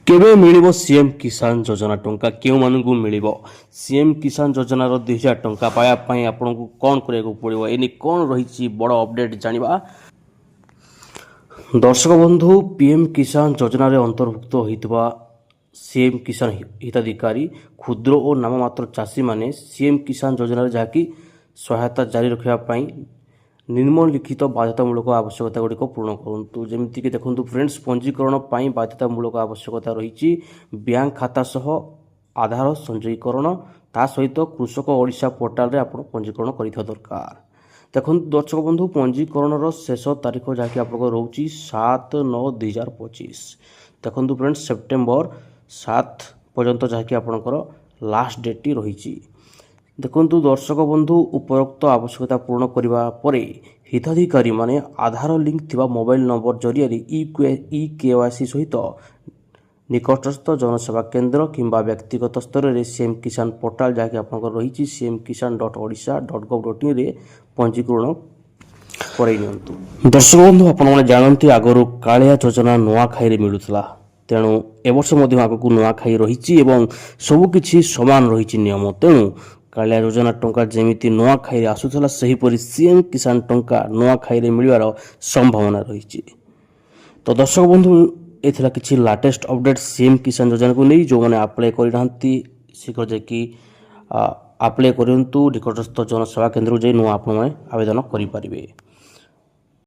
କେବେ ମିଳିବ ସିଏମ୍ କିଷାନ ଯୋଜନା ଟଙ୍କା କେଉଁମାନଙ୍କୁ ମିଳିବ? ସିଏମ୍ କିଷାନ ଯୋଜନାର 2000 ଟଙ୍କା ପାଇବା ପାଇଁ ଆପଣଙ୍କୁ କ'ଣ କରିବାକୁ ପଡ଼ିବ? ଏନି କ'ଣ ରହିଛି ବଡ଼ ଅପଡେଟ୍ ଜାଣିବା। ଦର୍ଶକ ବନ୍ଧୁ, ପିଏମ୍ କିଷାନ ଯୋଜନାରେ ଅନ୍ତର୍ଭୁକ୍ତ ହୋଇଥିବା ସିଏମ୍ କିଷାନ ହିତାଧିକାରୀ କ୍ଷୁଦ୍ର ଓ ନାମମାତ୍ର ଚାଷୀମାନେ ସିଏମ୍ କିଷାନ ଯୋଜନାରେ ଯାହାକି ସହାୟତା ଜାରି ରଖିବା ପାଇଁ ନିମ୍ନଲିଖିତ ବାଧ୍ୟତାମୂଳକ ଆବଶ୍ୟକତାଗୁଡ଼ିକ ପୂରଣ କରନ୍ତୁ। ଯେମିତିକି ଦେଖନ୍ତୁ ଫ୍ରେଣ୍ଡସ୍, ପଞ୍ଜୀକରଣ ପାଇଁ ବାଧ୍ୟତାମୂଳକ ଆବଶ୍ୟକତା ରହିଛି ବ୍ୟାଙ୍କ ଖାତା ସହ ଆଧାର ସଂଯୋଗୀକରଣ, ତା ସହିତ କୃଷକ ଓଡ଼ିଶା ପୋର୍ଟାଲରେ ଆପଣ ପଞ୍ଜୀକରଣ କରିଥିବା ଦରକାର। ଦେଖନ୍ତୁ ଦର୍ଶକ ବନ୍ଧୁ, ପଞ୍ଜୀକରଣର ଶେଷ ତାରିଖ ଯାହାକି ଆପଣଙ୍କର ରହୁଛି 7/9/2025। ଦେଖନ୍ତୁ ଫ୍ରେଣ୍ଡସ୍, ସେପ୍ଟେମ୍ବର 7 ପର୍ଯ୍ୟନ୍ତ ଯାହାକି ଆପଣଙ୍କର ଲାଷ୍ଟ ଡେଟ୍ଟି ରହିଛି। ଦେଖନ୍ତୁ ଦର୍ଶକ ବନ୍ଧୁ, ଉପରୋକ୍ତ ଆବଶ୍ୟକତା ପୂରଣ କରିବା ପରେ ହିତାଧିକାରୀମାନେ ଆଧାର ଲିଙ୍କ ଥିବା ମୋବାଇଲ ନମ୍ବର ଜରିଆରେ ଇ-KYC ସହିତ ନିକଟସ୍ଥ ଜନସେବା କେନ୍ଦ୍ର କିମ୍ବା ବ୍ୟକ୍ତିଗତ ସ୍ତରରେ ସିଏମ୍ କିଷାନ ପୋର୍ଟାଲ ଯାହାକି ଆପଣଙ୍କର ରହିଛି cmkisan.odisha.gov.in ରେ ପଞ୍ଜୀକରଣ କରାଇ ନିଅନ୍ତୁ। ଦର୍ଶକ ବନ୍ଧୁ, ଆପଣମାନେ ଜାଣନ୍ତି ଆଗରୁ କାଳିଆ ଯୋଜନା ନୂଆଖାଇରେ ମିଳୁଥିଲା, ତେଣୁ ଏବର୍ଷ ମଧ୍ୟ ଆଗକୁ ନୂଆଖାଇ ରହିଛି ଏବଂ ସବୁକିଛି ସମାନ ରହିଛି ନିୟମ। ତେଣୁ କାଳିଆ ଯୋଜନା ଟଙ୍କା ଯେମିତି ନୂଆଖାଇରେ ଆସୁଥିଲା, ସେହିପରି ସିଏମ୍ କିଷାନ ଟଙ୍କା ନୂଆଖାଇରେ ମିଳିବାର ସମ୍ଭାବନା ରହିଛି। ତ ଦର୍ଶକ ବନ୍ଧୁ, ଏ ଥିଲା କିଛି ଲାଟେଷ୍ଟ ଅପଡେଟ୍ ସିଏମ୍ କିଷାନ ଯୋଜନାକୁ ନେଇ। ଯେଉଁମାନେ ଆପ୍ଲାଏ କରିନାହାନ୍ତି ଶୀଘ୍ର ଯାଇକି ଆପ୍ଲାଏ କରନ୍ତୁ, ନିକଟସ୍ଥ ଜନସେବା କେନ୍ଦ୍ରକୁ ଯାଇ ନୂଆ ଆପଣମାନେ ଆବେଦନ କରିପାରିବେ।